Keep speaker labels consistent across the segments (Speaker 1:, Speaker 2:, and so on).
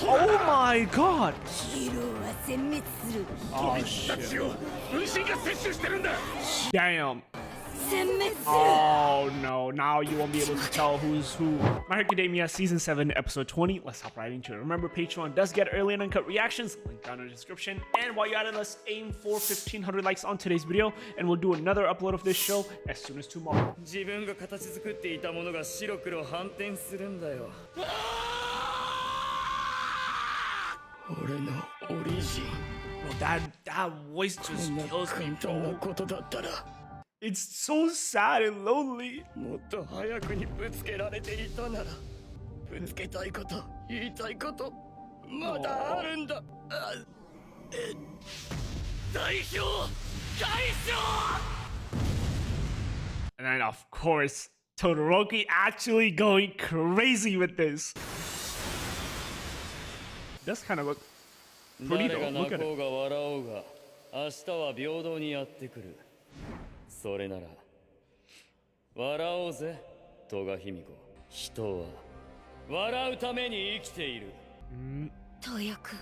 Speaker 1: Oh my god!
Speaker 2: ヒーローは殲滅する。
Speaker 1: Oh shit. Damn.
Speaker 2: 殲滅する。
Speaker 1: Oh no, now you won't be able to tell who's who. My Hero Academia Season 7, Episode 20. Let's hop right into it. Remember, Patreon does get early and uncut reactions. Link down in the description. And while you're at it, let's aim for 1,500 likes on today's video. And we'll do another upload of this show as soon as tomorrow.
Speaker 3: 自分が形作っていたものが白黒反転するんだよ。俺のオリジン。
Speaker 1: Well, that voice just kills me,
Speaker 3: こんな
Speaker 1: bro.
Speaker 3: ことだったら
Speaker 1: It's so sad and lonely.
Speaker 3: もっと早くにぶつけられていたならぶつけたいこと言いたいことまだあるんだ。代表返しろ
Speaker 1: And then, of course, Todoroki actually going crazy with this. Does kind of look pretty
Speaker 3: 誰
Speaker 1: though.
Speaker 3: が
Speaker 1: Look
Speaker 3: 泣
Speaker 1: at
Speaker 3: こ
Speaker 1: it.
Speaker 3: うが笑おうが明日は平等にやってくる。それなら笑おうぜ戸賀卑弥呼。人は笑うために生きている。
Speaker 2: トヤ君。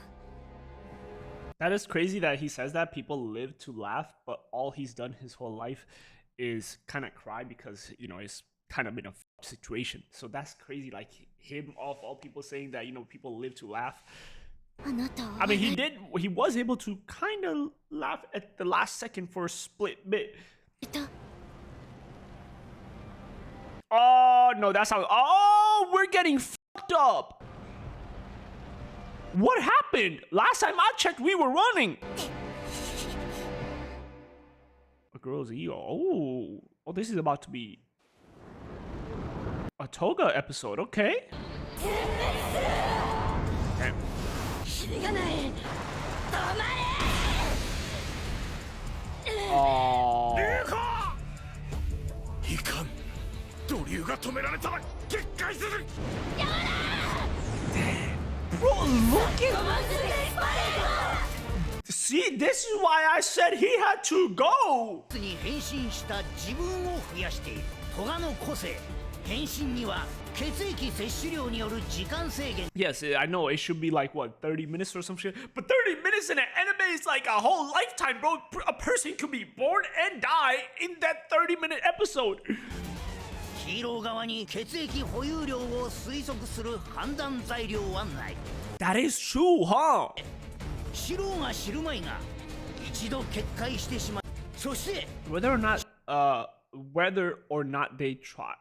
Speaker 1: That is crazy that he says that people live to laugh, but all he's done his whole life is kind of cry because, you know, it's kind of in a situation. So that's crazy. Like him, of all people, saying that, you know, people live to laugh.
Speaker 2: あなたは
Speaker 1: I mean, he was able to kind of laugh at the last second for a split bit.
Speaker 2: いた。
Speaker 1: Oh, no, that's how. Oh, we're getting fucked up. What happened? Last time I checked, we were running. A girl's ego. Oh, this is about to be a Toga episode. Okay. Okay.
Speaker 2: キリがない。止まれ。
Speaker 1: Oh.
Speaker 3: いかん。ドリューが止められたら決壊する。
Speaker 1: Bro, look at. See, this is why I said he had to go.
Speaker 4: に変身した自分を増やしているトガの個性。変身には血液摂取量による時間制限。
Speaker 1: Yes, I know it should be like what 30 minutes or some shit, but 30 minutes in an anime is like a whole lifetime, bro. A person could be born and die in that 30-minute episode.
Speaker 4: ヒーロー側に血液保有量を推測する判断材料はない。
Speaker 1: That is true, huh?
Speaker 4: 知ろうが知るまいが一度決壊してしまう。そして
Speaker 1: Whether or not they try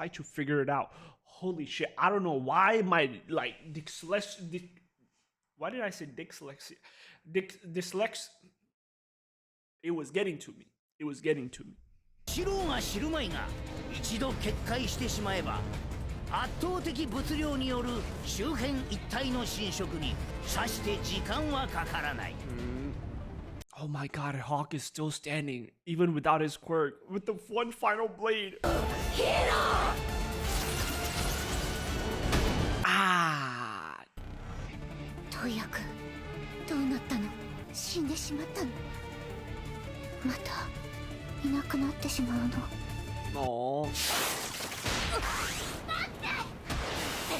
Speaker 1: to figure it out. Holy shit! I don't know why my why did I say dyslexia? Dyslexia. It was getting to me. It was getting to me.
Speaker 4: 知ろうが知るまいが一度決壊してしまえば圧倒的物量による周辺一体の侵食にさして時間はかからない。
Speaker 1: Oh my god, Hawk is still standing, even without his quirk, with the one final blade. Ah.
Speaker 2: トヤ君。どうなったの。死んでしまったの。またいなくなってしまうの。
Speaker 1: No.
Speaker 2: ゼ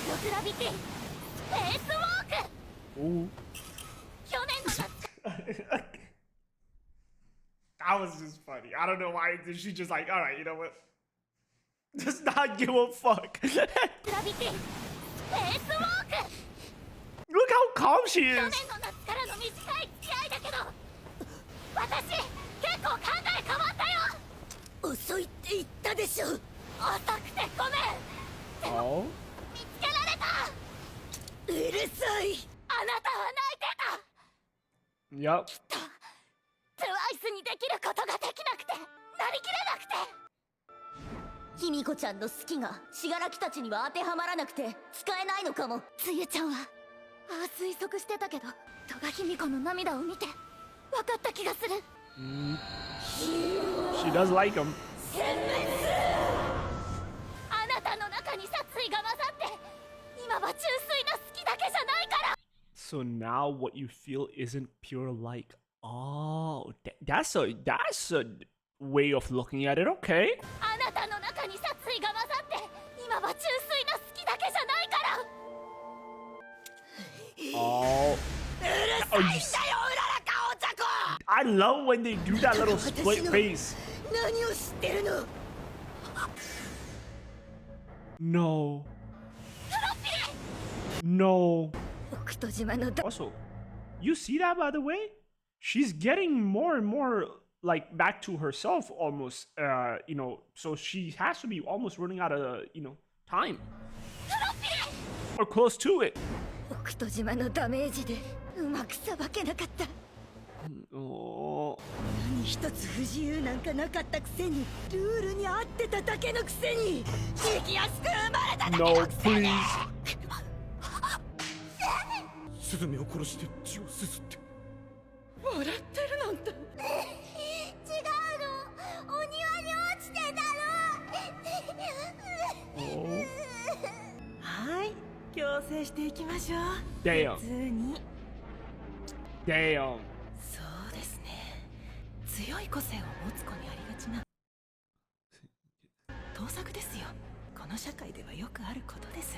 Speaker 2: ログラビティ。スペースウォーク。
Speaker 1: Ooh.
Speaker 2: 去年の夏。
Speaker 1: That was just funny. I don't know why she just like, all right, you know what? Just not give a fuck.
Speaker 2: グラビティ。スペースウォーク。
Speaker 1: Look how calm she
Speaker 2: 去
Speaker 1: is.
Speaker 2: 年の夏からの短い付き合いだけど、私結構考え変わったよ。遅いって言ったでしょ。遅くてごめん。
Speaker 1: Oh.
Speaker 2: 見つけられた。うるさい。あなたは泣いてた。
Speaker 1: Yup.
Speaker 2: トゥワイスにできることができなくて、なりきれなくて。卑弥呼ちゃんの好きが死柄木たちには当てはまらなくて使えないのかも。つゆちゃんは推測してたけど、戸賀卑弥呼の涙を見て分かった気がする。
Speaker 1: She does like him.
Speaker 2: あなたの中に殺意が混ざって、今は純粋な好きだけじゃないから。
Speaker 1: So now what you feel isn't pure like. Oh, that's a way of looking at it. Okay.
Speaker 2: あなたの中に殺意が混ざって、今は純粋な好きだけじゃないから。
Speaker 1: love when they do that little split face.
Speaker 2: 何を知ってるの
Speaker 1: No. No.
Speaker 2: 北斗島の
Speaker 1: Also, you see that, by the way? She's getting more and more like back to herself almost, you know, so she has to be almost running out of, you know, time. Or close to it.
Speaker 2: 北斗島のダメージでうまくさばけなかった
Speaker 1: Oh.
Speaker 2: 何一つ不自由なんかなかったくせにルールに合ってただけのくせに生きやすく生まれただけ
Speaker 1: No,
Speaker 2: のくせに
Speaker 1: please.
Speaker 5: スズメを殺して血をすすって
Speaker 2: 笑ってるなんて違うのお庭に落ちてたのはい強制していきましょう
Speaker 1: Damn.
Speaker 2: 普通に
Speaker 1: Damn.
Speaker 2: そうですね強い個性を持つ子にありがちな盗作ですよこの社会ではよくあることです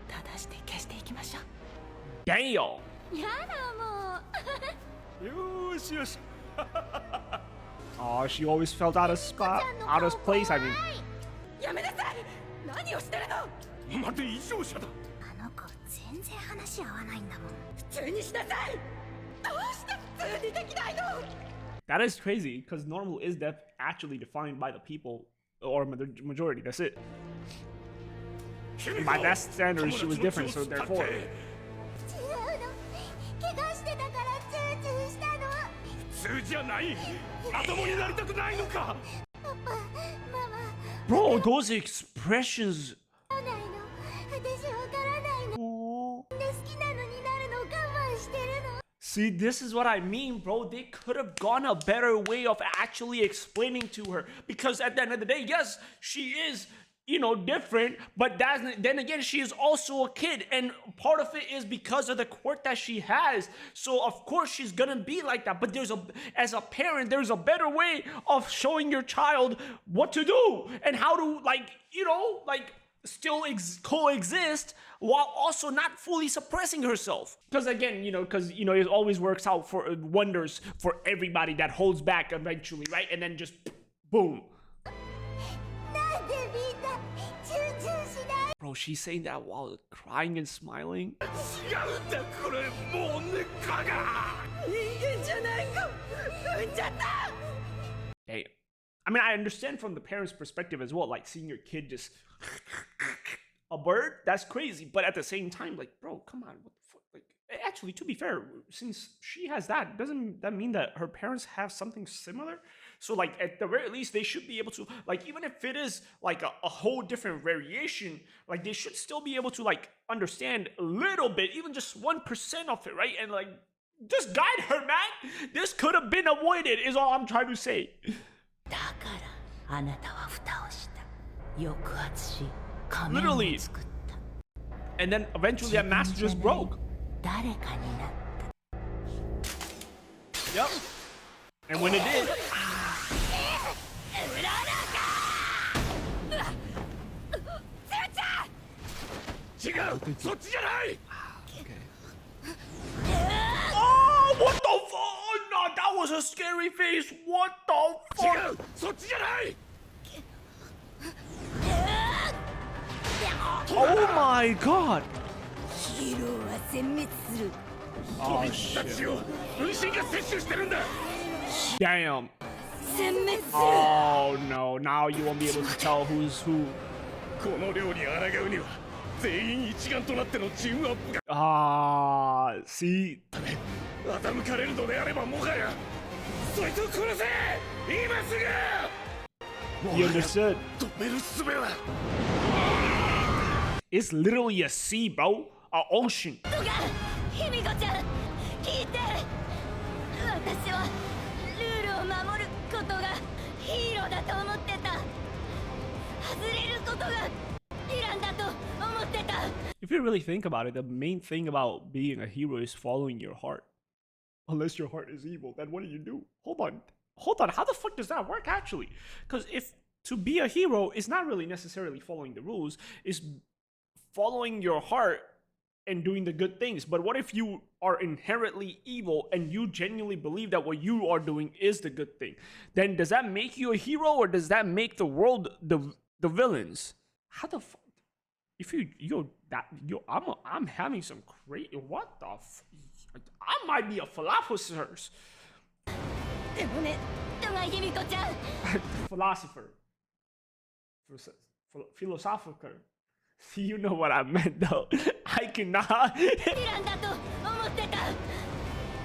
Speaker 2: 正して消していきましょう
Speaker 1: Damn.
Speaker 2: やだもう
Speaker 1: Oh, she always felt out of spot, out of place. I mean,
Speaker 2: やめなさい何をしてるの
Speaker 5: まるで異常者だ
Speaker 2: あの子全然話合わないんだもん普通にしなさいどうして普通にできないの
Speaker 1: that is crazy because normal is death actually defined by the people or the majority. That's it. By that standard, she was different, so therefore.
Speaker 2: 違うの怪我してたからチューチューしたの
Speaker 5: 普通じゃないまともになりたくないのか
Speaker 2: パパママ
Speaker 1: Bro, those expressions.
Speaker 2: わからないの私わからないの
Speaker 1: Oh.
Speaker 2: みんな好きなのになるの我慢してるの
Speaker 1: See, this is what I mean, bro. They could have gone a better way of actually explaining to her. Because at the end of the day, yes, she is, you know, different. But then again, she is also a kid. And part of it is because of the quirk that she has. So, of course, she's gonna be like that. But as a parent, there's a better way of showing your child what to do. And how to, like, you know, like, still coexist while also not fully suppressing herself. Because again, you know, it always works out for wonders for everybody that holds back eventually, right? And then just boom.
Speaker 2: なんでみんなチューチューしない
Speaker 1: Bro, she's saying that while crying and smiling.
Speaker 5: 違うんだこれもう根っこが
Speaker 2: 人間じゃない子産んじゃった
Speaker 1: Damn. I mean, I understand from the parents' perspective as well, like seeing your kid just a bird, that's crazy. But at the same time, like, bro, come on, what the fuck? Like, actually, to be fair, since she has that, doesn't that mean that her parents have something similar? So, like, at the very least, they should be able to, like, even if it is like a whole different variation, like, they should still be able to, like, understand a little bit, even just 1% of it, right? And, like, just guide her, man. This could have been avoided, is all I'm trying to say.
Speaker 2: だからあなたは蓋をした抑圧し仮面
Speaker 1: Literally.
Speaker 2: を作った
Speaker 1: And then eventually that mask just broke.
Speaker 2: 誰かになった
Speaker 1: Yep. And when it did,
Speaker 2: うららか
Speaker 5: 違うそっちじゃない
Speaker 1: oh, what the fuck? No, that was a scary face. What the
Speaker 5: 違
Speaker 1: fuck?
Speaker 5: うそっちじゃない
Speaker 1: Oh my god.
Speaker 2: ヒーローは殲滅する
Speaker 1: Oh
Speaker 5: た
Speaker 1: shit.
Speaker 5: ちを分身が摂取してるんだ
Speaker 1: Damn.
Speaker 2: 殲滅する
Speaker 1: Oh no, now you won't be able to tell who's who.
Speaker 5: この量に抗うには全員一丸となってのチームアップが
Speaker 1: Ah, see?
Speaker 5: 欺かれるのであればもはやそいつを殺せ今すぐ
Speaker 1: You understood?
Speaker 5: 止める術は
Speaker 1: It's literally a sea, bro. An ocean.
Speaker 2: トガヒミコちゃん聞いて私はルールを守ることがヒーローだと思ってた外れることがヴィランだと思ってた
Speaker 1: If you really think about it, the main thing about being a hero is following your heart. Unless your heart is evil, then what do? Hold on. How the fuck does that work actually? Because if to be a hero is not really necessarily following the rules, it's following your heart and doing the good things. But what if you are inherently evil and you genuinely believe that what you are doing is the good thing? Then does that make you a hero, or does that make the world the villains? How the fuck? If I'm having some crazy. What the? I might be a philosopher.
Speaker 2: でもね、トガヒミコちゃん。
Speaker 1: Philosopher. Philosophical. You know what I meant though. I cannot.
Speaker 2: ヴィランだと思ってた。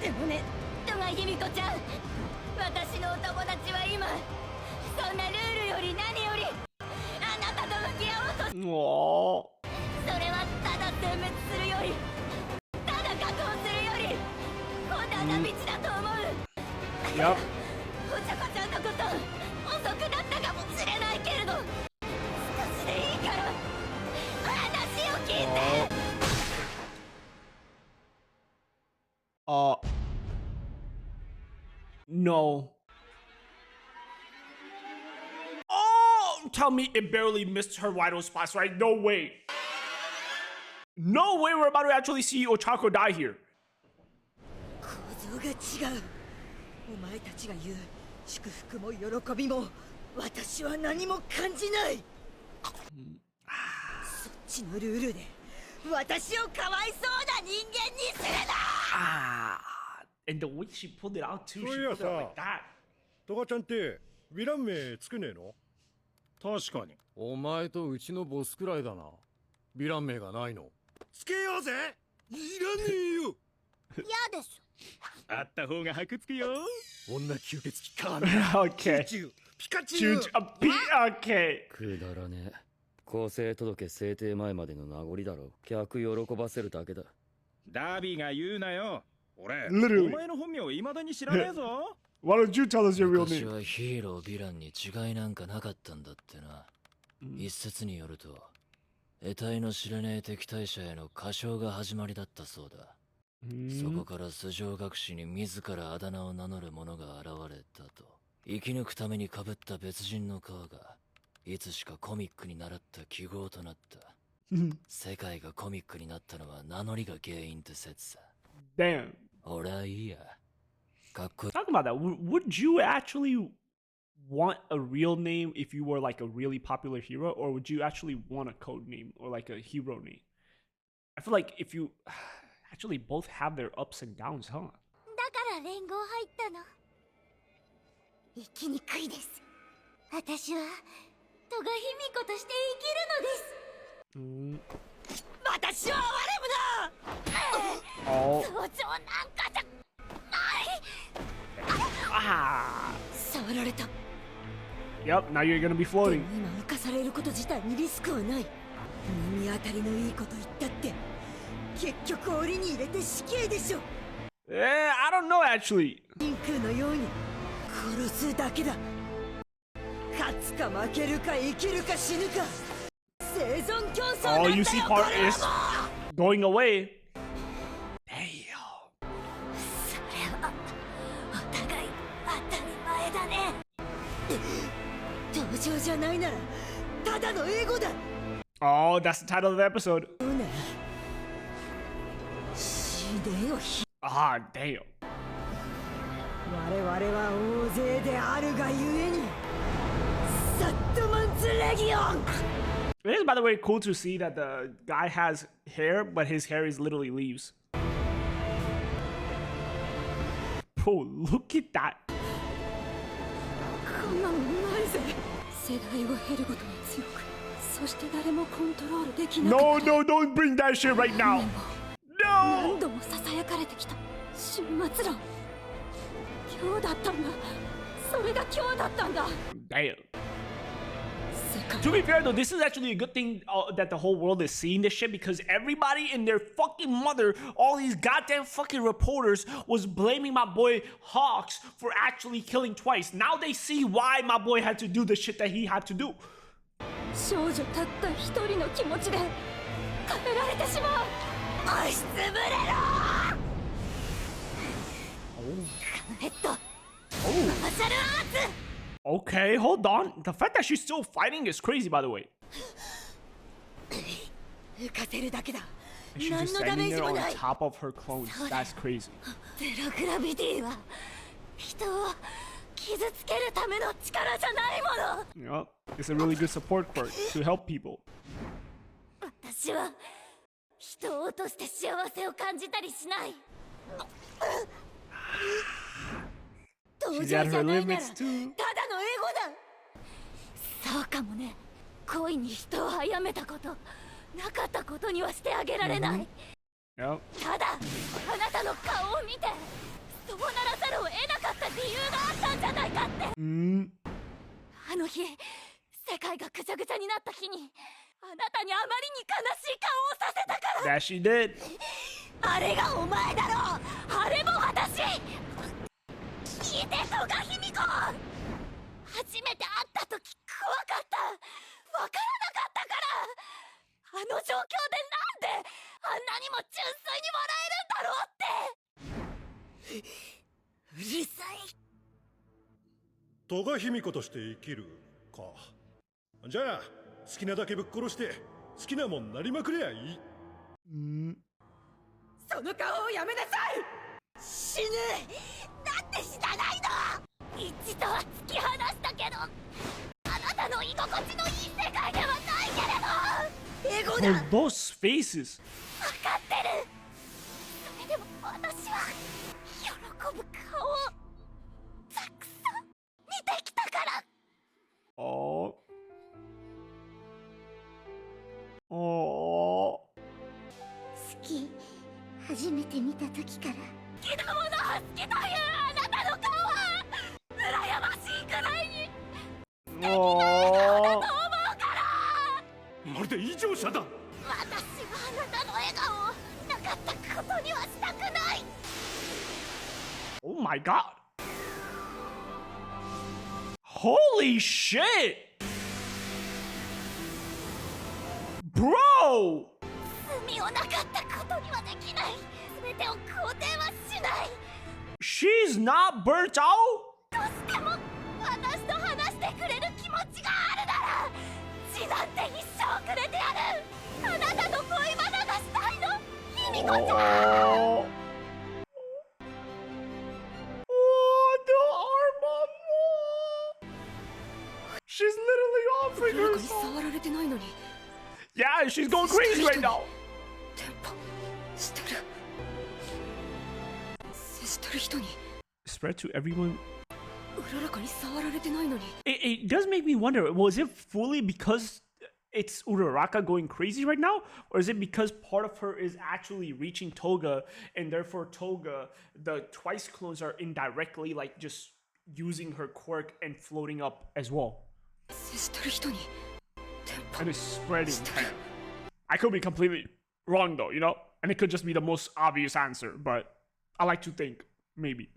Speaker 2: でもね、トガヒミコちゃん。私のお友達は今、そんなルールより何より、あなたと向き合おうと。
Speaker 1: Aww.
Speaker 2: それはただ点滅するより、ただ確保するより、困難な道だと思う。
Speaker 1: Yep.
Speaker 2: お茶子ちゃんのこと遅くなったかもしれないけれど、少しでいいから話を聞いて。
Speaker 1: No. Oh, tell me it barely missed her vital spots, right? No way. No way we're about to actually see Ochako die here.
Speaker 2: 構造が違う。お前たちが言う祝福も喜びも私は何も感じない。そっちのルールで私をかわいそうな人間にするな。
Speaker 1: And the way she pulled it out too, she
Speaker 5: そういや
Speaker 1: pulled it out like
Speaker 5: さ
Speaker 1: that.
Speaker 5: トガちゃんってヴィラン名つけねえの？確かに
Speaker 6: お前とうちのボスくらいだな。ヴィラン名がないの。
Speaker 5: つけようぜ。いらねえよ。
Speaker 2: 嫌です。
Speaker 5: あった方が箔つくよ。女吸血鬼カーメ
Speaker 1: Okay.
Speaker 5: チュウピカチュウ
Speaker 1: Okay.
Speaker 3: くだらねえ。公正届制定前までの名残だろう。客喜ばせるだけだ。
Speaker 5: ダービーが言うなよ。俺、
Speaker 1: Literally.
Speaker 5: お前の本名未だに知らねえぞ。
Speaker 1: Why don't you tell us your real
Speaker 7: 昔
Speaker 1: name?
Speaker 7: はヒーローヴィランに違いなんかなかったんだってな。一説によると得体の知れねえ敵対者への過小が始まりだったそうだ。そこから素性隠しに自らあだ名を名乗る者が現れたと。生き抜くために被った別人の皮がいつしかコミックに習った記号となった。世界がコミックになったのは名乗りが原因って説さ。
Speaker 1: Damn.
Speaker 7: 俺はいいや。かっこいい。
Speaker 1: Talking about that, would you actually want a real name if you were like a really popular hero, or would you actually want a code name or like a hero name? I feel like if you actually both have their ups and downs, huh?
Speaker 2: だから連合入ったの。生きにくいです。私はトガヒミコとして生きるのです。私は悪夢だ。
Speaker 1: Oh.
Speaker 2: 同情なんかじゃない。触られた。
Speaker 1: Yep, now you're gonna be
Speaker 2: で
Speaker 1: floating.
Speaker 2: も今生かされること自体にリスクはない。耳当たりのいいこと言ったって結局檻に入れて死刑でしょ。
Speaker 1: I don't know actually.
Speaker 2: リンクのように殺すだけだ。勝つか負けるか生きるか死ぬか生存競争なん
Speaker 1: All
Speaker 2: だよ。
Speaker 1: you see
Speaker 2: こ
Speaker 1: part
Speaker 2: れは
Speaker 1: is
Speaker 2: もう
Speaker 1: going away. Damn.
Speaker 2: それはお互い当たり前だね。同情じゃないならただのエゴだ。
Speaker 1: Oh, that's the title of the episode.
Speaker 2: そうな死ねよ。
Speaker 1: Ah, damn.
Speaker 2: 我々は大勢であるがゆえにサットマンズレギオン。
Speaker 1: It is, by the way, cool to see that the guy has hair, but his hair is literally leaves. Bro, look at that.
Speaker 2: こんなのないぜ。世代を経るごとに強く、そして誰もコントロールできなくな
Speaker 1: No,
Speaker 2: る。
Speaker 1: no, don't bring that shit right now.
Speaker 2: 何
Speaker 1: No.
Speaker 2: 度もささやかれてきた終末論。今日だったんだ。それが今日だったんだ。
Speaker 1: Damn.
Speaker 2: 世界
Speaker 1: To be fair though, this is actually a good thing that the whole world is seeing this shit, because everybody and their fucking mother, all these goddamn fucking reporters, was blaming my boy Hawks for actually killing twice. Now they see why my boy had to do the shit that he had to do.
Speaker 2: 少女たった一人の気持ちで変えられてしまう。押しつぶれろ。ヘッド。マーシャルアーツ。
Speaker 1: Okay, hold on. The fact that she's still fighting is crazy, by the way.
Speaker 2: 浮かせるだけだ。
Speaker 1: And she's just standing there on top of her clones. That's crazy.
Speaker 2: ゼログラビティは人を傷つけるための力じゃないもの。
Speaker 1: Yep. It's a really good support quirk to help people.
Speaker 2: 私は人を落として幸せを感じたりしない。同情じゃないならただのエゴだ。そうかもね。恋に人を殺めたこと、なかったことにはしてあげられない。
Speaker 1: Yep.
Speaker 2: ただあなたの顔を見てそうならざるを得なかった理由があったんじゃないかって。あの日世界がぐちゃぐちゃになった日にあなたにあまりに悲しい顔をさせたから。
Speaker 1: That she did.
Speaker 2: あれがお前だろ。あれも私。聞いてトガヒミコ。初めて会った時怖かった。わからなかったから。あの状況でなんであんなにも純粋に笑えるんだろうって。うるさい。
Speaker 5: 戸賀卑弥呼として生きるか。じゃあ好きなだけぶっ殺して好きなもんなりまくりゃいい。
Speaker 2: その顔をやめなさい。死ぬ。なんで死なないの。一度は突き放したけどあなたの居心地のいい世界ではないけれど。エゴだ。
Speaker 1: Those faces.
Speaker 2: 分かってる。それでも私は喜ぶ顔をたくさん見てきたから。
Speaker 1: Oh. Oh.
Speaker 2: 好き。初めて見た時から好きなものを好きというあなたの顔は羨ましいくらいに素敵な顔だと思うから。
Speaker 5: まるで異常者だ。
Speaker 2: 私はあなたの笑顔をなかったことにはしたくない。
Speaker 1: Oh my god. Holy shit. Bro.
Speaker 2: 罪をなかったことにはできない。全てを肯定はしない。
Speaker 1: She's not burnt out.
Speaker 2: どうしても私と話してくれる気持ちがあるなら血なんて一生くれてやる。あなたと恋バナがしたいの。卑弥呼ちゃん。
Speaker 1: Oh. Oh, the arm. She's literally offering her soul.
Speaker 2: 触られてないのに
Speaker 1: Yeah, she's going crazy right now.
Speaker 2: テンポしてる。接してる人に
Speaker 1: Spread to everyone.
Speaker 2: うららかに触られてないのに。
Speaker 1: It does make me wonder, was it fully because it's Uraraka going crazy right now? Or is it because part of her is actually reaching Toga, and therefore Toga, the twice clones are indirectly like just using her quirk and floating up as well?
Speaker 2: 接してる人にテンポ
Speaker 1: And it's spreading kind of. I could be completely wrong though, you know? And it could just be the most obvious answer, but I like to think, maybe.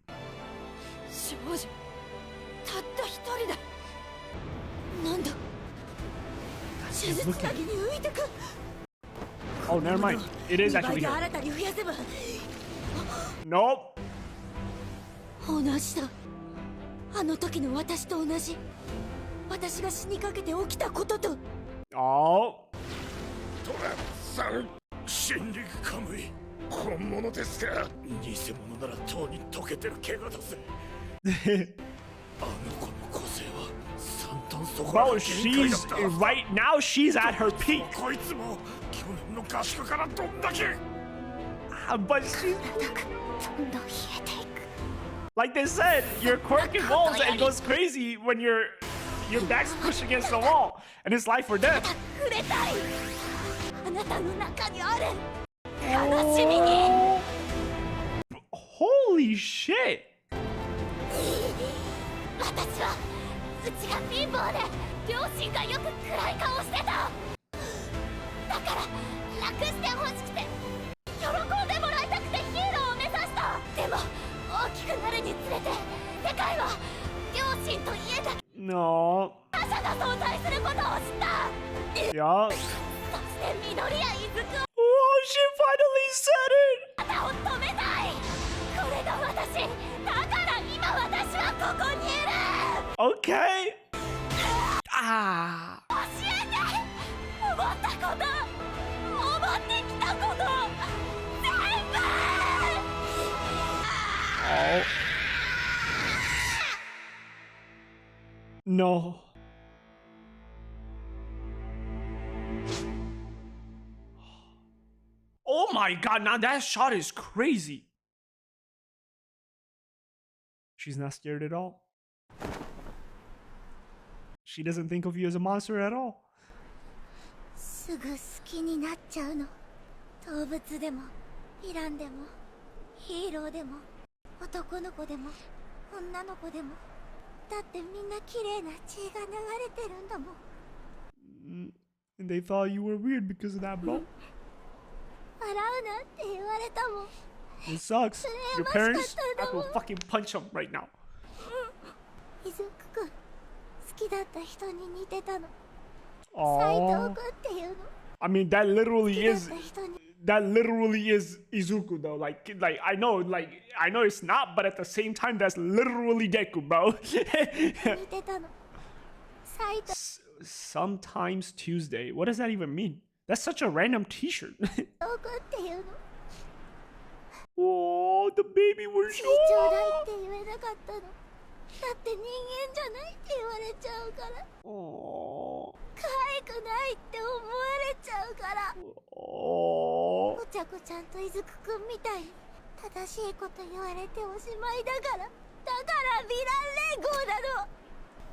Speaker 2: 少女たった一人だ。なんだ手術だけに浮いてく。
Speaker 1: Oh, never mind. It is
Speaker 2: 2
Speaker 1: actually
Speaker 2: 倍で
Speaker 1: her.
Speaker 2: 新たに増やせば
Speaker 1: Nope.
Speaker 2: 同じだ。あの時の私と同じ。私が死にかけて起きたことと。
Speaker 1: Oh.
Speaker 5: トラさん心理カムイ本物ですか。偽物ならとうに溶けてる怪我だぜ。あの子の個性は三段底
Speaker 1: Bro, she's right now, she's at her peak.
Speaker 5: こいつも去年の合宿からどんだけ。
Speaker 1: But she,
Speaker 2: どんどん冷えていく。
Speaker 1: like they said, your quirk evolves and goes crazy when your back's pushed against the wall, and it's life or death.
Speaker 2: 触れたい。あなたの中にある悲しみに。
Speaker 1: Holy shit.
Speaker 2: 私はうちが貧乏で両親がよく暗い顔してた。だから楽してほしくて喜んでもらいたくてヒーローを目指した。でも大きくなるにつれて世界は両親と家だけ
Speaker 1: No.
Speaker 2: 他者が存在することを知った。
Speaker 1: Yeah.
Speaker 2: そして実りやいずく
Speaker 1: Oh, she finally said it.
Speaker 2: あなたを止めたい。これが私だから今私はここにいる。
Speaker 1: Okay. Ah.
Speaker 2: 教えて。思ったこと思ってきたこと
Speaker 1: no. Oh my god, now that shot is crazy. She's not scared at all. She doesn't think of you as a monster at all.
Speaker 2: すぐ好きになっちゃうの。動物でもヴィランでもヒーローでも男の子でも女の子でも、だってみんな綺麗な血が流れてるんだもん。
Speaker 1: And they thought you were weird because of that, bro.
Speaker 2: 笑うなって言われたもん。
Speaker 1: It sucks. Your parents, I will fucking punch them right now.
Speaker 2: イズクくん、好きだった人に似てたの。斎
Speaker 1: Oh.
Speaker 2: 藤くんっていうの。
Speaker 1: I mean, that literally
Speaker 2: 好きだっ
Speaker 1: is
Speaker 2: た人に。
Speaker 1: that literally is Izuku though. Like I know it's not, but at the same time, that's literally Deku, bro.
Speaker 2: 似てたの。斎藤
Speaker 1: Sometimes Tuesday. What does that even mean? That's such a random T-shirt.
Speaker 2: くんっていうの。
Speaker 1: Oh, the baby was
Speaker 2: ちょうだいって言えなかったの。だって人間じゃないって言われちゃうから。
Speaker 1: Oh.
Speaker 2: 可愛くないって思われちゃうから。
Speaker 1: Oh.
Speaker 2: お茶子ちゃんとイズクくんみたいに正しいこと言われておしまいだから。だからヴィラン連合なの。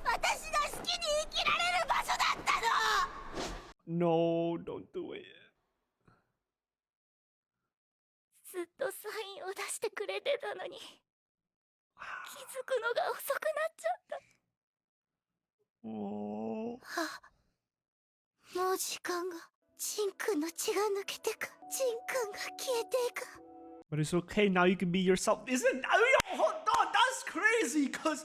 Speaker 2: 私が好きに生きられる場所だったの。
Speaker 1: No, don't do it.
Speaker 2: ずっとサインを出してくれてたのに、気づくのが遅くなっちゃった。
Speaker 1: Oh.
Speaker 2: もう時間が。ジンくんの血が抜けてく。ジンくんが消えていく。
Speaker 1: But it's okay now. You can be yourself. Isn't? Hold on. That's crazy. Cause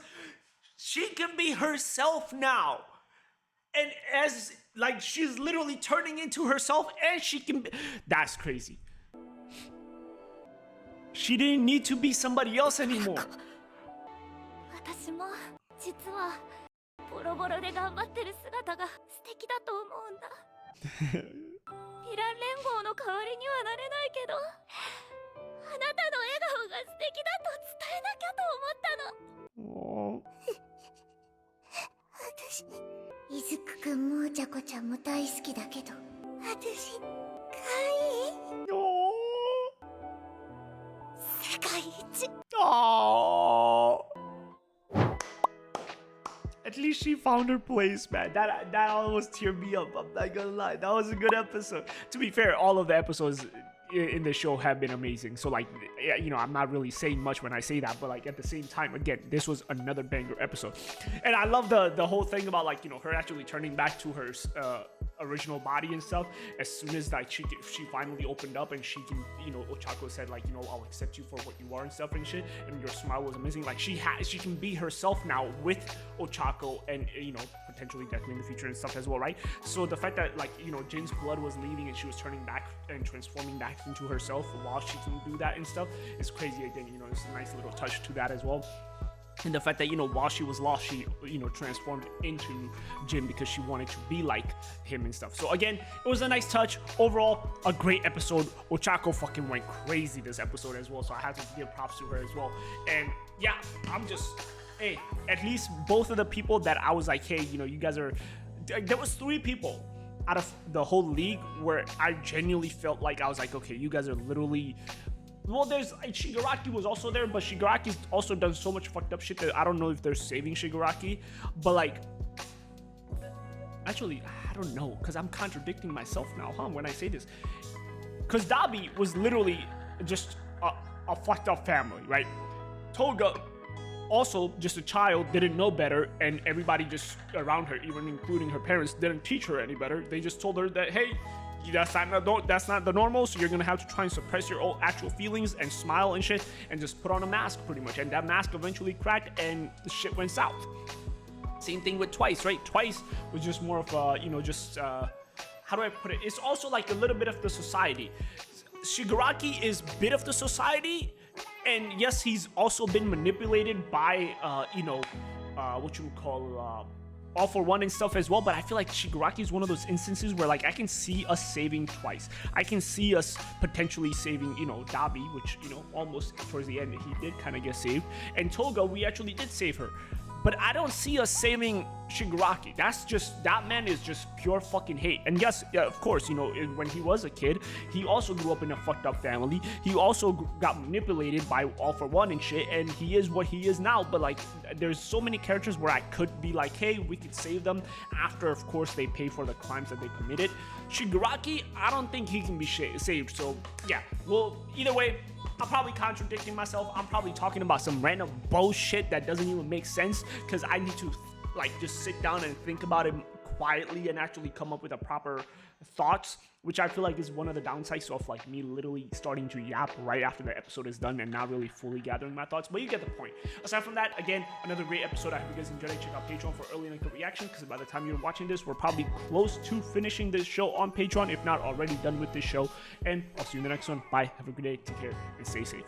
Speaker 1: she can be herself now, and as like she's literally turning into herself, and she can. That's crazy. She didn't need to be somebody else anymore.
Speaker 2: 私も実はボロボロで頑張ってる姿が素敵だと思うんだ。ヴィラン連合の代わりにはなれないけど、あなたの笑顔が素敵だと伝えなきゃと思ったの。
Speaker 1: Oh.
Speaker 2: 私、イズクくんもお茶子ちゃんも大好きだけど、私、可愛い。
Speaker 1: Oh.
Speaker 2: 世界一。
Speaker 1: Oh. At least she found her place, man. That almost teared me up. I'm not gonna lie. That was a good episode. To be fair, all of the episodes in the show have been amazing. So like, you know, I'm not really saying much when I say that, but like at the same time, again, this was another banger episode. And I love the whole thing about like, you know, her actually turning back to her original body and stuff as soon as like she finally opened up and she can, you know, Ochako said like, you know, I'll accept you for what you are and stuff and shit, and your smile was amazing. Like she can be herself now with Ochako and, you know, potentially definitely in the future and stuff as well, right? So the fact that like, you know, Jin's blood was leaving and she was turning back and transforming back into herself while she can do that and stuff is crazy. Again, you know, it's a nice little touch to that as well. And the fact that, you know, while she was lost, she, you know, transformed into Jin because she wanted to be like him and stuff. So again, it was a nice touch. Overall, a great episode. Ochako fucking went crazy this episode as well. So I had to give props to her as well. And yeah, I'm just, hey, at least both of the people that I was like, hey, you know, you guys are, there was 3 people out of the whole league where I genuinely felt like I was like, okay, you guys are literally. Well, there's Shigaraki was also there, but Shigaraki's also done so much fucked up shit that I don't know if they're saving Shigaraki. But like, actually, I don't know, because I'm contradicting myself now, when I say this. Because Dabi was literally just a fucked up family, right? Toga, also just a child, didn't know better, and everybody just around her, even including her parents, didn't teach her any better. They just told her that, hey, that's not the normal, so you're gonna have to try and suppress your own actual feelings and smile and shit and just put on a mask pretty much. And that mask eventually cracked and the shit went south. Same thing with Twice, right? Twice was just more of a, you know, just how do I put it? It's also like a little bit of the society. Shigaraki is a bit of the society, and yes, he's also been manipulated by you know, what you would call All for One and stuff as well, but I feel like Shigaraki is one of those instances where like I can see us saving Twice. I can see us potentially saving, you know, Dabi, which, you know, almost towards the end he did kind of get saved. And Toga, we actually did save her. but I don't see us saving Shigaraki. That man is just pure fucking hate. And yes, yeah, of course, you know, when he was a kid, he also grew up in a fucked up family. He also got manipulated by All For One and shit, and he is what he is now. But like, there's so many characters where I could be like, hey, we could save them after, of course, they pay for the crimes that they committed. Shigaraki, I don't think he can be saved. So yeah, well, either way, I'm probably contradicting myself. I'm probably talking about some random bullshit that doesn't even make sense, because I need to like just sit down and think about it quietly and actually come up with a proper thoughts, which I feel like is one of the downsides of like me literally starting to yap right after the episode is done and not really fully gathering my thoughts. But you get the point. Aside from that, again, another great episode. I hope you guys enjoyed it. Check out Patreon for early and uncut reaction, because by the time you're watching this, we're probably close to finishing this show on Patreon, if not already done with this show. And I'll see you in the next one. Bye. Have a good day. Take care and stay safe.